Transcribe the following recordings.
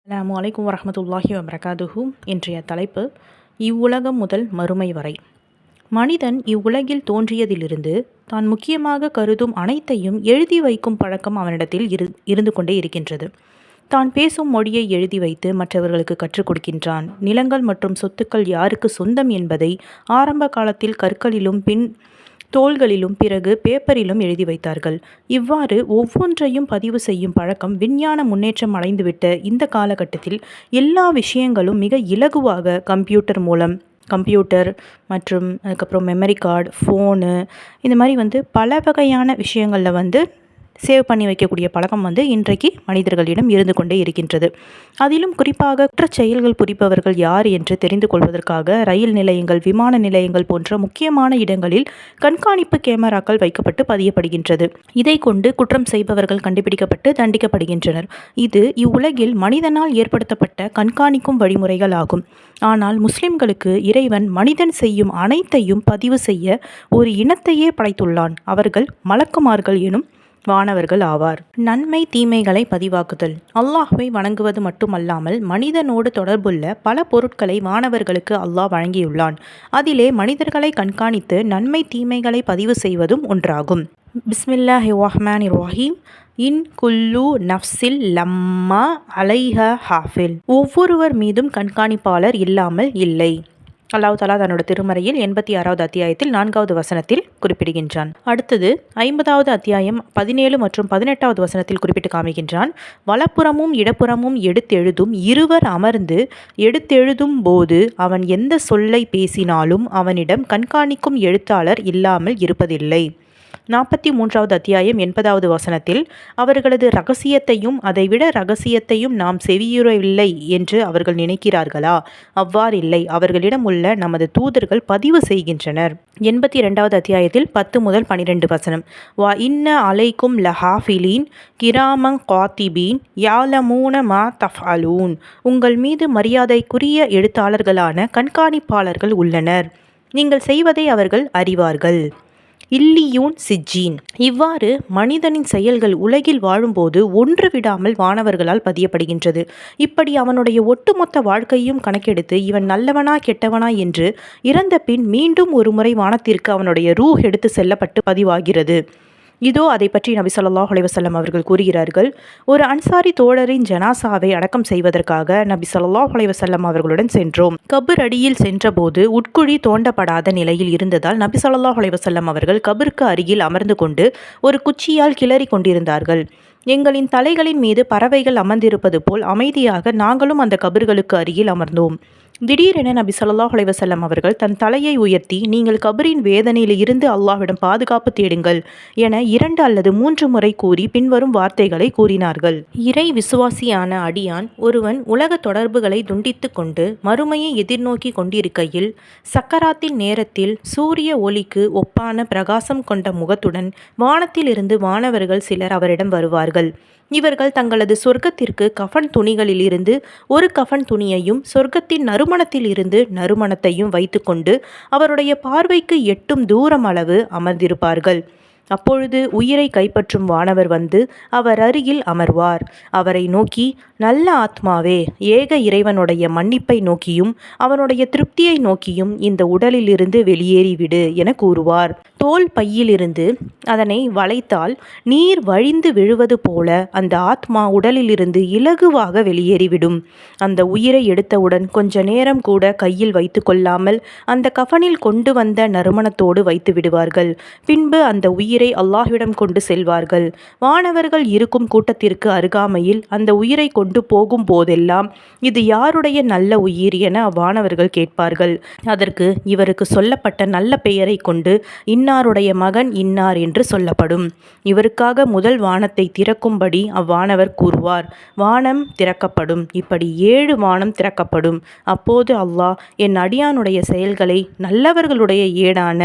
அஸ்ஸலாமு அலைக்கும் வரஹ்மத்துல்லாஹி வபரகாதுஹு. இன்றைய தலைப்பு இவ்வுலகம் முதல் மறுமை வரை. மனிதன் இவ்வுலகில் தோன்றியதிலிருந்து தான் முக்கியமாக கருதும் அனைத்தையும் எழுதி வைக்கும் பழக்கம் அவனிடத்தில் இருந்து கொண்டே இருக்கின்றது. தான் பேசும் மொழியை எழுதி வைத்து மற்றவர்களுக்கு கற்றுக் கொடுக்கின்றான். நிலங்கள் மற்றும் சொத்துக்கள் யாருக்கு சொந்தம் என்பதை ஆரம்ப காலத்தில் கற்களிலும் பின் தோள்களிலும் பிறகு பேப்பரிலும் எழுதி வைத்தார்கள். இவ்வாறு ஒவ்வொன்றையும் பதிவு செய்யும் பழக்கம் விஞ்ஞான முன்னேற்றம் அடைந்துவிட்ட இந்த காலகட்டத்தில் எல்லா விஷயங்களும் மிக இலகுவாக கம்ப்யூட்டர் மற்றும் அதுக்கப்புறம் மெமரி கார்டு, ஃபோனு, இந்த மாதிரி பல வகையான விஷயங்களில் சேவ் பண்ணி வைக்கக்கூடிய பழக்கம் இன்றைக்கு மனிதர்களிடம் இருந்து கொண்டே இருக்கின்றது. அதிலும் குறிப்பாக குற்றச் செயல்கள் புரிபவர்கள் யார் என்று தெரிந்து கொள்வதற்காக ரயில் நிலையங்கள், விமான நிலையங்கள் போன்ற முக்கியமான இடங்களில் கண்காணிப்பு கேமராக்கள் வைக்கப்பட்டு பதியப்படுகின்றது. இதை கொண்டு குற்றம் செய்பவர்கள் கண்டுபிடிக்கப்பட்டு தண்டிக்கப்படுகின்றனர். இது இவ்வுலகில் மனிதனால் ஏற்படுத்தப்பட்ட கண்காணிக்கும் வழிமுறைகள் ஆகும். ஆனால் முஸ்லிம்களுக்கு இறைவன் மனிதன் செய்யும் அனைத்தையும் பதிவு செய்ய ஒரு இனத்தையே படைத்துள்ளான். அவர்கள் மலக்குமார்கள் எனும் வானவர்கள் ஆவார். நன்மை தீமைகளை பதிவாக்குதல். அல்லாஹ்வை வணங்குவது மட்டுமல்லாமல் மனிதனோடு தொடர்புள்ள பல பொருட்களை வானவர்களுக்கு அல்லாஹ் வழங்கியுள்ளான். அதிலே மனிதர்களை கண்காணித்து நன்மை தீமைகளை பதிவு செய்வதும் ஒன்றாகும். பிஸ்மில்லாஹிர் ரஹ்மானிர் ரஹீம். இன் குல்லு நஃப்ஸில் லம்மா அலைஹ ஹாஃபில். ஒவ்வொருவர் மீதும் கண்காணிப்பாளர் இல்லாமல் இல்லை. அல்லாஹ் தஆலா தன்னோட திருமறையில் 86வது அத்தியாயத்தில் 4வது வசனத்தில் குறிப்பிடுகின்றான். அடுத்தது 50வது அத்தியாயம் 17 மற்றும் 18வது வசனத்தில் குறிப்பிட்டு காமிக்கின்றான். வலப்புறமும் இடப்புறமும் எடுத்தெழுதும் இருவர் அமர்ந்து எடுத்தெழுதும் போது அவன் எந்த சொல்லை பேசினாலும் அவனிடம் கண்காணிக்கும் எழுத்தாளர் இல்லாமல் இருப்பதில்லை. 43வது அத்தியாயம் 80வது வசனத்தில் அவர்களது இரகசியத்தையும் அதைவிட இரகசியத்தையும் நாம் செவியுறவில்லை என்று அவர்கள் நினைக்கிறார்களா? அவ்வாறில்லை. அவர்களிடம் உள்ள நமது தூதர்கள் பதிவு செய்கின்றனர். 82வது அத்தியாயத்தில் 10 முதல் 12 வசனம். வா இன்ன அலைக்கும் லஹாஃபிலீன் கிராமங் காத்திபீன் யாலமூன மா தஃஅலூன். உங்கள் மீது மரியாதைக்குரிய எழுத்தாளர்களான கண்காணிப்பாளர்கள் உள்ளனர். நீங்கள் செய்வதை அவர்கள் அறிவார்கள். இல்லியூன் சிஜ்ஜீன். இவ்வாறு மனிதனின் செயல்கள் உலகில் வாழும்போது ஒன்று விடாமல் வானவர்களால் பதியப்படுகின்றது. இப்படி அவனுடைய ஒட்டுமொத்த வாழ்க்கையும் கணக்கெடுத்து இவன் நல்லவனா கெட்டவனா என்று இறந்த பின் மீண்டும் ஒரு முறை வானத்திற்கு அவனுடைய ரூஹ் எடுத்து செல்லப்பட்டு பதிவாகிறது. இதோ அதை பற்றி நபி ஸல்லல்லாஹு அலைஹி வஸல்லம் அவர்கள் கூறுகிறார்கள். ஒரு அன்சாரி தோழரின் ஜனாசாவை அடக்கம் செய்வதற்காக நபி ஸல்லல்லாஹு அலைஹி வஸல்லம் அவர்களுடன் சென்றோம். கபர் அடியில் சென்றபோது உட்குழி தோண்டப்படாத நிலையில் இருந்ததால் நபி ஸல்லல்லாஹு அலைஹி வஸல்லம் அவர்கள் கபருக்கு அருகில் அமர்ந்து கொண்டு ஒரு குச்சியால் கிளறி கொண்டிருந்தார்கள். எங்களின் தலைகளின் மீது பறவைகள் அமர்ந்திருப்பது போல் அமைதியாக நாங்களும் அந்த கபர்களுக்கு அருகில் அமர்ந்தோம். திடீரென நபி ஸல்லல்லாஹு அலைஹி வஸல்லம் அவர்கள் தன் தலையை உயர்த்தி, நீங்கள் கபரின் வேதனையில் இருந்து அல்லாஹ்விடம் பாதுகாப்பு தேடுங்கள் என 2 அல்லது 3 முறை கூறி பின்வரும் வார்த்தைகளை கூறினார்கள். இறை விசுவாசியான அடியான் ஒருவன் உலக தொடர்புகளை துண்டித்து கொண்டு மறுமையை எதிர்நோக்கி கொண்டிருக்கையில் சக்கராத்தின் நேரத்தில் சூரிய ஒளிக்கு ஒப்பான பிரகாசம் கொண்ட முகத்துடன் வானத்திலிருந்து வானவர்கள் சிலர் அவரிடம் வருவார்கள். இவர்கள் தங்களது சொர்க்கத்திற்கு கஃன் துணிகளில் இருந்து ஒரு கஃன் துணியையும் சொர்க்கத்தின் நறுமணத்தில் இருந்து நறுமணத்தையும் வைத்துக்கொண்டு அவருடைய பார்வைக்கு எட்டும் தூரம் அளவு அமர்ந்திருப்பார்கள். அப்பொழுது உயிரை கைப்பற்றும் வானவர் வந்து அவர் அருகில் அமர்வார். அவரை நோக்கி, நல்ல ஆத்மாவே, ஏக இறைவனுடைய மன்னிப்பை நோக்கியும் அவனுடைய திருப்தியை நோக்கியும் இந்த உடலிலிருந்து வெளியேறிவிடு என கூறுவார். தோல் பையிலிருந்து அதனை வளைத்தால் நீர் வழிந்து விழுவது போல அந்த ஆத்மா உடலிலிருந்து இலகுவாக வெளியேறிவிடும். அந்த உயிரை எடுத்தவுடன் கொஞ்ச நேரம் கூட கையில் வைத்து கொள்ளாமல் அந்த கஃனில் கொண்டு வந்த நறுமணத்தோடு வைத்து விடுவார்கள். பின்பு அந்த உயிரை அல்லாஹ்விடம் கொண்டு செல்வார்கள். வானவர்கள் இருக்கும் கூட்டத்திற்கு அருகாமையில் அந்த உயிரை கொண்டு போகும் போதெல்லாம் இது யாருடைய நல்ல உயிர் என அவ்வானவர்கள் கேட்பார்கள். அதற்கு இவருக்கு சொல்லப்பட்ட நல்ல பெயரை கொண்டு இன்னாருடைய மகன் இன்னார் என்று சொல்லப்படும். இவருக்காக முதல் வானத்தை திறக்கும்படி அவ்வானவர் கூறுவார். வானம் திறக்கப்படும். இப்படி 7 வானம் திறக்கப்படும். அப்போது அல்லாஹ், என் அடியானுடைய செயல்களை நல்லவர்களுடைய ஏடான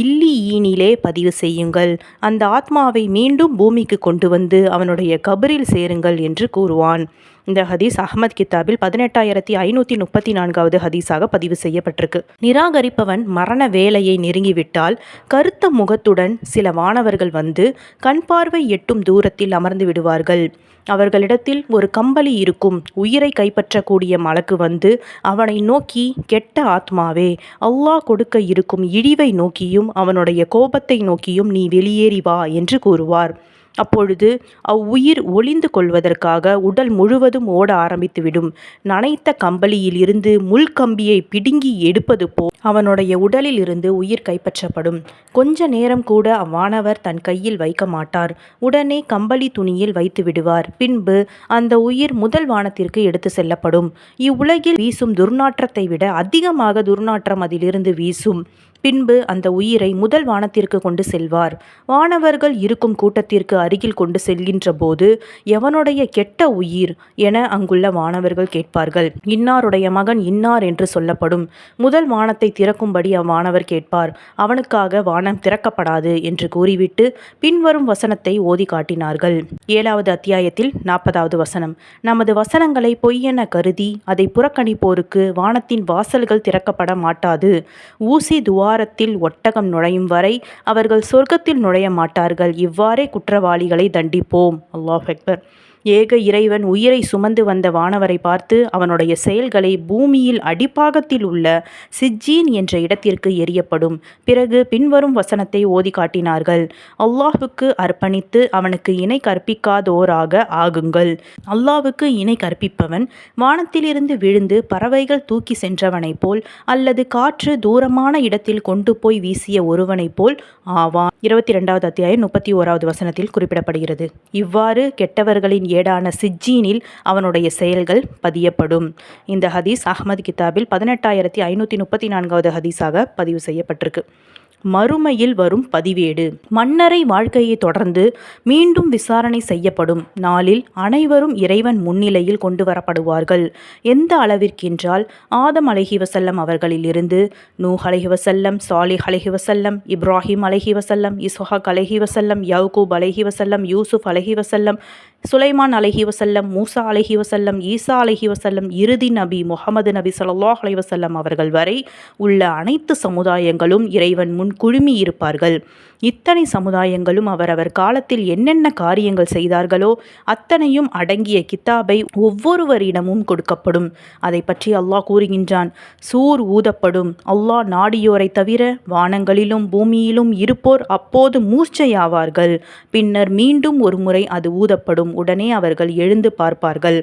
இல்லியீனிலே பதிவு செய்யுங்கள். அந்த ஆத்மாவை மீண்டும் பூமிக்கு கொண்டு வந்து அவனுடைய கபரில் சேருங்கள் என்று கூறுவான். இந்த ஹதீஸ் அஹ்மத் கித்தாபில் 18534வது ஹதீஸாக பதிவு செய்யப்பட்டிருக்கு. நிராகரிப்பவன் மரண வேலையை நெருங்கிவிட்டால் கருத்த முகத்துடன் சில வானவர்கள் வந்து கண் பார்வை எட்டும் தூரத்தில் அமர்ந்து விடுவார்கள். அவர்களிடத்தில் ஒரு கம்பளி இருக்கும். உயிரை கைப்பற்றக்கூடிய மலக்கு வந்து அவனை நோக்கி, கெட்ட ஆத்மாவே, அல்லாஹ் கொடுக்க இருக்கும் இழிவை நோக்கியும் அவனுடைய கோபத்தை நோக்கியும் நீ வெளியேறி வா என்று கூறுவார். அப்பொழுது அவ்வுயிர் ஒளிந்து கொள்வதற்காக உடல் முழுவதும் ஓட ஆரம்பித்துவிடும். நனைத்த கம்பளியில் இருந்து முள்கம்பியை பிடுங்கி எடுப்பது போல் அவனுடைய உடலில் இருந்து உயிர் கைப்பற்றப்படும். கொஞ்ச நேரம் கூட அவ்வானவர் தன் கையில் வைக்க மாட்டார். உடனே கம்பளி துணியில் வைத்து விடுவார். பின்பு அந்த உயிர் முதல் வானத்திற்கு எடுத்து செல்லப்படும். இவ்வுலகில் வீசும் துர்நாற்றத்தை விட அதிகமாக துர்நாற்றம் அதிலிருந்து வீசும். பின்பு அந்த உயிரை முதல் வானத்திற்கு கொண்டு செல்வார். வானவர்கள் இருக்கும் கூட்டத்திற்கு அருகில் கொண்டு செல்கின்ற போது, எவனுடைய கெட்ட உயிர் என அங்குள்ள வானவர்கள் கேட்பார்கள். இன்னாருடைய மகன் இன்னார் என்று சொல்லப்படும். முதல் வானத்தை திறக்கும்படி அவ்வானவர் கேட்பார். அவனுக்காக வானம் திறக்கப்படாது என்று கூறிவிட்டு பின்வரும் வசனத்தை ஓதி காட்டினார்கள். 7வது அத்தியாயத்தில் 40வது வசனம். நமது வசனங்களை பொய்யென கருதி அதை புறக்கணிப்போருக்கு வானத்தின் வாசல்கள் திறக்கப்பட மாட்டாது. ஊசி துவாரத்தில் ஒட்டகம் நுழையும் வரை அவர்கள் சொர்க்கத்தில் நுழைய மாட்டார்கள். இவ்வாறே குற்றவாளிகளை தண்டிப்போம். அல்லாஹ் அக்பர். ஏக இறைவன் உயிரை சுமந்து வந்த வானவரை பார்த்து அவனுடைய செயல்களை பூமியில் அடிப்பாகத்தில் உள்ள சிஜ்ஜீன் என்ற இடத்திற்கு எரியப்படும். பிறகு பின்வரும் வசனத்தை ஓதி காட்டினார்கள். அல்லாஹுக்கு அர்ப்பணித்து அவனுக்கு இணை கற்பிக்காதோராக ஆகுங்கள். அல்லாஹுக்கு இணை கற்பிப்பவன் வானத்திலிருந்து விழுந்து பறவைகள் தூக்கி சென்றவனைப் போல் அல்லது காற்று தூரமான இடத்தில் கொண்டு போய் வீசிய ஒருவனைப் போல் ஆவான். 22வது அத்தியாயம் 31வது வசனத்தில் குறிப்பிடப்படுகிறது. இவ்வாறு கெட்டவர்களின் ஏடான சிஜ்ஜீனில் அவனுடைய செயல்கள் பதியப்படும். இந்த ஹதீஸ் அஹ்மத் கித்தாபில் 18534வது ஹதீஸாக பதிவு செய்யப்பட்டிருக்கு. மறுமையில் வரும் பதிவேடு. மன்னரை வாழ்க்கையை தொடர்ந்து மீண்டும் விசாரணை செய்யப்படும் நாளில் அனைவரும் இறைவன் முன்னிலையில் கொண்டு வரப்படுவார்கள். எந்த அளவிற்கென்றால் ஆதம் அலைஹி வஸல்லம் அவர்களிலிருந்து நூஹ் அலைஹி வஸல்லம், சாலிஹ் அலைஹி வஸல்லம், இப்ராஹிம் அலைஹி வஸல்லம், இஸ்ஹாக் அலைஹி வஸல்லம், யக்கூப் அலைஹி வஸல்லம், யூசுப் அலைஹி வஸல்லம், சுலைமான் அலைஹி வஸல்லம், மூசா அலைஹி வஸல்லம், ஈசா அலைஹி வஸல்லம், இறுதி நபி முஹம்மது நபி ஸல்லல்லாஹு அலைஹி வஸல்லம் அவர்கள் வரை உள்ள அனைத்து சமுதாயங்களும் இறைவன் முன் குழுமி இருப்பார்கள். இத்தனை சமுதாயங்களும் அவரவர் காலத்தில் என்னென்ன காரியங்கள் செய்தார்களோ அத்தனையும் அடங்கிய கித்தாபை ஒவ்வொருவரிடமும் கொடுக்கப்படும். அதை பற்றி அல்லாஹ் கூறுகின்றான். சூர் ஊதப்படும். அல்லாஹ் நாடியோரை தவிர வானங்களிலும் பூமியிலும் இருப்போர் அப்போது மூர்ச்சையாவார்கள். பின்னர் மீண்டும் ஒரு முறை அது ஊதப்படும். உடனே அவர்கள் எழுந்து பார்ப்பார்கள்.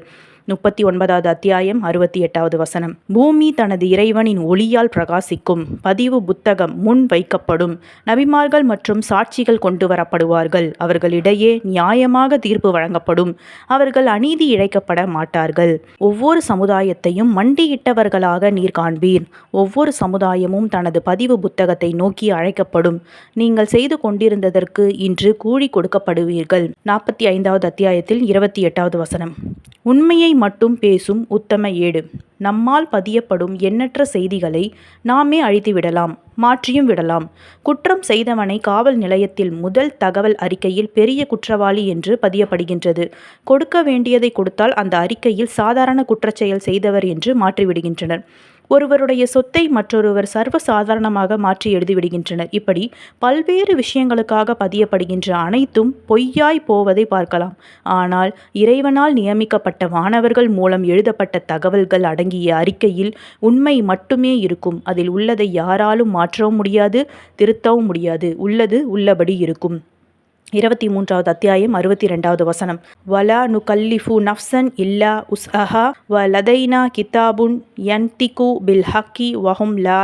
39வது அத்தியாயம் 68வது வசனம். பூமி தனது இறைவனின் ஒளியால் பிரகாசிக்கும். பதிவு புத்தகம் முன் வைக்கப்படும். நபிமார்கள் மற்றும் சாட்சிகள் கொண்டு வரப்படுவார்கள். அவர்களிடையே நியாயமாக தீர்ப்பு வழங்கப்படும். அவர்கள் அநீதி இழைக்கப்பட மாட்டார்கள். ஒவ்வொரு சமுதாயத்தையும் மண்டியிட்டவர்களாக நீர் காண்பீர். ஒவ்வொரு சமுதாயமும் தனது பதிவு புத்தகத்தை நோக்கி அழைக்கப்படும். நீங்கள் செய்து கொண்டிருந்ததற்கு இன்று கூலி கொடுக்கப்படுவீர்கள். 45வது அத்தியாயத்தில் 28வது வசனம். உண்மையை மட்டும் பேசும் உத்தம ஏடு. நம்மால் பதியப்படும் எண்ணற்ற செய்திகளை நாமே அழித்து விடலாம், மாற்றியும் விடலாம். குற்றம் செய்தவனை காவல் நிலையத்தில் முதல் தகவல் அறிக்கையில் பெரிய குற்றவாளி என்று பதியப்படுகின்றது. கொடுக்க வேண்டியதை கொடுத்தால் அந்த அறிக்கையில் சாதாரண குற்றச்செயல் செய்தவர் என்று மாற்றிவிடுகின்றனர். ஒருவருடைய சொத்தை மற்றொருவர் சர்வசாதாரணமாக மாற்றி எழுதிவிடுகின்றனர். இப்படி பல்வேறு விஷயங்களுக்காக பதியப்படுகின்ற அனைத்தும் பொய்யாய் போவதை பார்க்கலாம். ஆனால் இறைவனால் நியமிக்கப்பட்ட வானவர்கள் மூலம் எழுதப்பட்ட தகவல்கள் அடங்கிய அறிக்கையில் உண்மை மட்டுமே இருக்கும். அதில் உள்ளதை யாராலும் மாற்றவும் முடியாது, திருத்தவும் முடியாது. உள்ளது உள்ளபடி இருக்கும். 23வது அத்தியாயம் 62வது வசனம். வலா நுகல்லிஃபு நஃப்சன் இல்லா உஸ்அஹா வ லதைனா கிதாபுன் யன்திகு பில் ஹக்கி வஹும் லா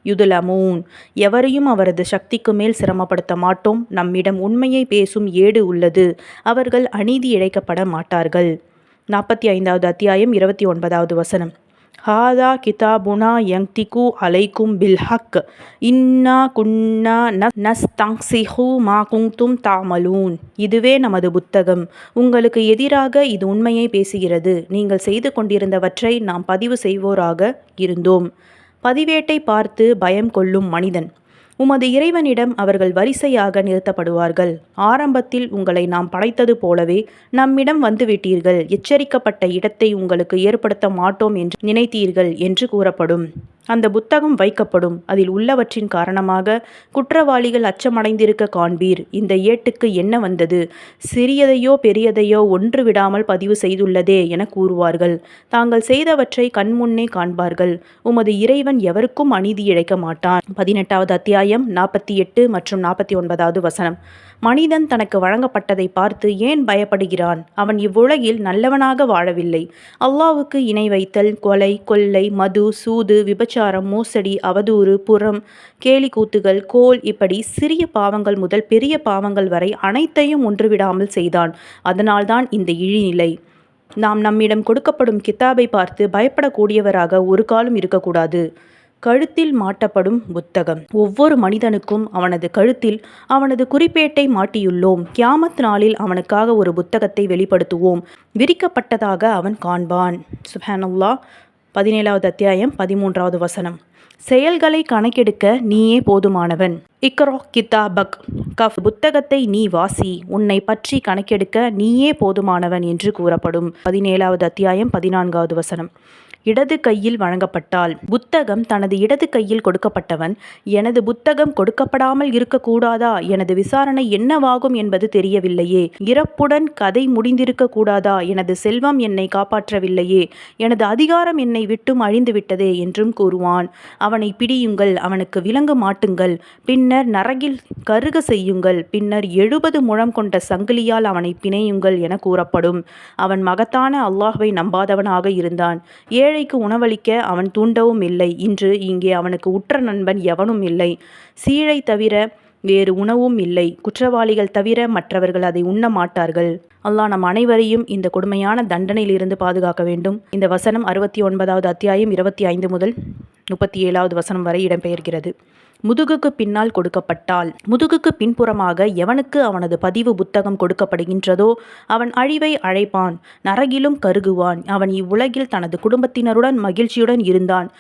யுதுலமூன். எவரையும் அவரது சக்திக்கு மேல் சிரமப்படுத்த மாட்டோம். நம்மிடம் உண்மையை பேசும் ஏடு உள்ளது. அவர்கள் அநீதி இழைக்கப்பட மாட்டார்கள். 45வது அத்தியாயம் 29வது வசனம். ஹாதா கிதாபுனா யங்திகு அலைக்கும் பில் ஹக் இன்னா குன்னா நஸ்தங்சிஹு மா குங்தும் தாமலூன். இதுவே நமது புத்தகம். உங்களுக்கு எதிராக இது உண்மையை பேசுகிறது. நீங்கள் செய்து கொண்டிருந்தவற்றை நாம் பதிவு செய்வோராக இருந்தோம். பதிவேட்டை பார்த்து பயம் கொள்ளும் மனிதன். உமது இறைவனிடம் அவர்கள் வரிசையாக நிறுத்தப்படுவார்கள். ஆரம்பத்தில் உங்களை நாம் படைத்தது போலவே நம்மிடம் வந்துவிட்டீர்கள். எச்சரிக்கப்பட்ட இடத்தை உங்களுக்கு ஏற்படுத்த மாட்டோம் என்று நினைத்தீர்கள் என்று கூறப்படும். அந்த புத்தகம் வைக்கப்படும். அதில் உள்ளவற்றின் காரணமாக குற்றவாளிகள் அச்சமடைந்திருக்க காண்பீர். இந்த ஏட்டுக்கு என்ன வந்தது? சிறியதையோ பெரியதையோ ஒன்று விடாமல் பதிவு செய்துள்ளதே என கூறுவார்கள். தாங்கள் செய்தவற்றை கண்முன்னே காண்பார்கள். உமது இறைவன் எவருக்கும் அநீதி இழைக்க மாட்டான். 18வது அத்தியாயம் 48 மற்றும் 49வது வசனம். மனிதன் தனக்கு வழங்கப்பட்டதை பார்த்து ஏன் பயப்படுகிறான்? அவன் இவ்வுலகில் நல்லவனாக வாழவில்லை. அல்லாஹ்வுக்கு இணை வைத்தல், கொலை, கொள்ளை, மது, சூது, விபச்சாரம், மோசடி, அவதூறு, புறம், கேலி கூத்துகள், கோல் இப்படி சிறிய பாவங்கள் முதல் பெரிய பாவங்கள் வரை அனைத்தையும் ஒன்றுவிடாமல் செய்தான். அதனால்தான் இந்த இழிநிலை. நாம் நம்மிடம் கொடுக்கப்படும் கித்தாபை பார்த்து பயப்படக்கூடியவராக ஒரு காலம் இருக்கக்கூடாது. கழுத்தில் மாட்டப்படும் புத்தகம். ஒவ்வொரு மனிதனுக்கும் அவனது கழுத்தில் அவனது குறிப்பேட்டை மாட்டியுள்ளோம். கியாமத் நாளில் அவனுக்காக ஒரு புத்தகத்தை வெளிப்படுத்துவோம். விரிக்கப்பட்டதாக அவன் காண்பான். சுப்ஹானல்லாஹ். 17வது அத்தியாயம் 13வது வசனம். செயல்களை கணக்கெடுக்க நீயே போதுமானவன். இக்ரா கிதாபக் கஃப் புத்தகத்தை நீ வாசி. உன்னை பற்றி கணக்கெடுக்க நீயே போதுமானவன் என்று கூறப்படும். 17வது அத்தியாயம் 14வது வசனம். இடது கையில் வழங்கப்பட்டால். புத்தகம் தனது இடது கையில் கொடுக்கப்பட்டவன் எனது புத்தகம் கொடுக்கப்படாமல் இருக்கக்கூடாதா? எனது விசாரணை என்னவாகும் என்பது தெரியவில்லையே. இறப்புடன் கதை முடிந்திருக்க கூடாதா? எனது செல்வம் என்னை காப்பாற்றவில்லையே. எனது அதிகாரம் என்னை விட்டும் அழிந்துவிட்டதே என்றும் கூறுவான். அவனை பிடியுங்கள், அவனுக்கு விலங்கு மாட்டுங்கள், பின்னர் நரகில் கருக செய்யுங்கள், பின்னர் 70 முழம் கொண்ட சங்கிலியால் அவனை பிணையுங்கள் என கூறப்படும். அவன் மகத்தான அல்லாஹ்வை நம்பாதவனாக இருந்தான். ஏழைக்கு உணவளிக்க அவன் தூண்டவும் இல்லை. இன்று இங்கே அவனுக்கு உற்ற நண்பன் எவனும் இல்லை. சீழை தவிர வேறு உணவும் இல்லை. குற்றவாளிகள் தவிர மற்றவர்கள் அதை உண்ண மாட்டார்கள். அல்லாஹ் நம் அனைவரையும் இந்த கொடுமையான தண்டனையிலிருந்து பாதுகாக்க வேண்டும். இந்த வசனம் 69வது அத்தியாயம் 25 முதல் 37வது வசனம் வரை இடம்பெயர்கிறது. முதுகுக்கு பின்னால் கொடுக்கப்பட்டால். முதுகுக்கு பின்புறமாக எவனுக்கு அவனது பதிவு புத்தகம் கொடுக்கப்படுகின்றதோ அவன் அழிவை அழைப்பான், நரகிலும் கருகுவான். அவன் இவ்வுலகில் தனது குடும்பத்தினருடன் மகிழ்ச்சியுடன் இருந்தான்.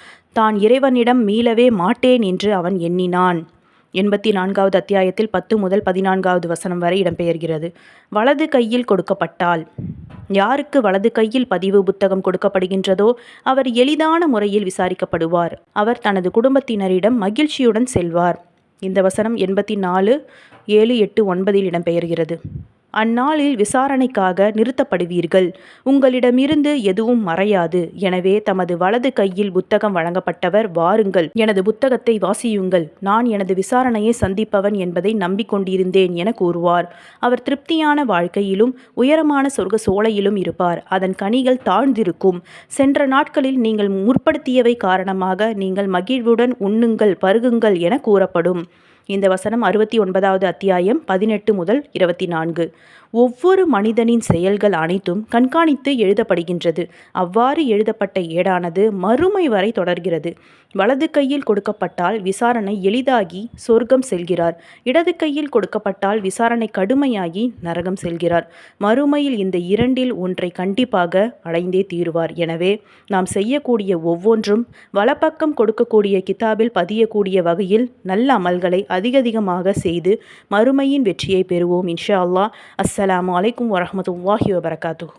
தான் இறைவனிடம் மீளவே மாட்டேன் என்று அவன் எண்ணினான். 84வது அத்தியாயத்தில் 10 முதல் 14வது வசனம் வரை இடம்பெயர்கிறது. வலது கையில் கொடுக்கப்பட்டால். யாருக்கு வலது கையில் பதிவு புத்தகம் கொடுக்கப்படுகின்றதோ அவர் எளிதான முறையில் விசாரிக்கப்படுவார். அவர் தனது குடும்பத்தினரிடம் மகிழ்ச்சியுடன் செல்வார். இந்த வசனம் 84, 7, 8, 9 இடம்பெயர்கிறது. அந்நாளில் விசாரணைக்காக நிறுத்தப்படுவீர்கள். உங்களிடமிருந்து எதுவும் மறையாது. எனவே தமது வலது கையில் புத்தகம் வழங்கப்பட்டவர் வாருங்கள், எனது புத்தகத்தை வாசியுங்கள், நான் எனது விசாரணையை சந்திப்பவன் என்பதை நம்பிக்கொண்டிருந்தேன் என கூறுவார். அவர் திருப்தியான வாழ்க்கையிலும் உயரமான சொர்க்க சோலையிலும் இருப்பார். அதன் கனிகள் தாழ்ந்திருக்கும். சென்ற நாட்களில் நீங்கள் முற்படுத்தியவை காரணமாக நீங்கள் மகிழ்வுடன் உண்ணுங்கள், பருகுங்கள் என கூறப்படும். இந்த வசனம் 69வது அத்தியாயம் 18 முதல் 24. ஒவ்வொரு மனிதனின் செயல்கள் அனைத்தும் கண்காணித்து எழுதப்படுகின்றது. அவ்வாறு எழுதப்பட்ட ஏடானது மறுமை வரை தொடர்கிறது. வலது கையில் கொடுக்கப்பட்டால் விசாரணை எளிதாகி சொர்க்கம் செல்கிறார். இடது கையில் கொடுக்கப்பட்டால் விசாரணை கடுமையாகி நரகம் செல்கிறார். மறுமையில் இந்த இரண்டில் ஒன்றை கண்டிப்பாக அடைந்தே தீருவார். எனவே நாம் செய்யக்கூடிய ஒவ்வொன்றும் வலப்பக்கம் கொடுக்கக்கூடிய கிதாபில் பதியக்கூடிய வகையில் நல்ல அமல்களை அதிகமாக செய்து மறுமையின் வெற்றியை பெறுவோம் இன்ஷா அல்லாஹ். அஸ்ஸலாமு அலைக்கும் வரஹ்மத்துல்லாஹி வபரகாத்துஹு.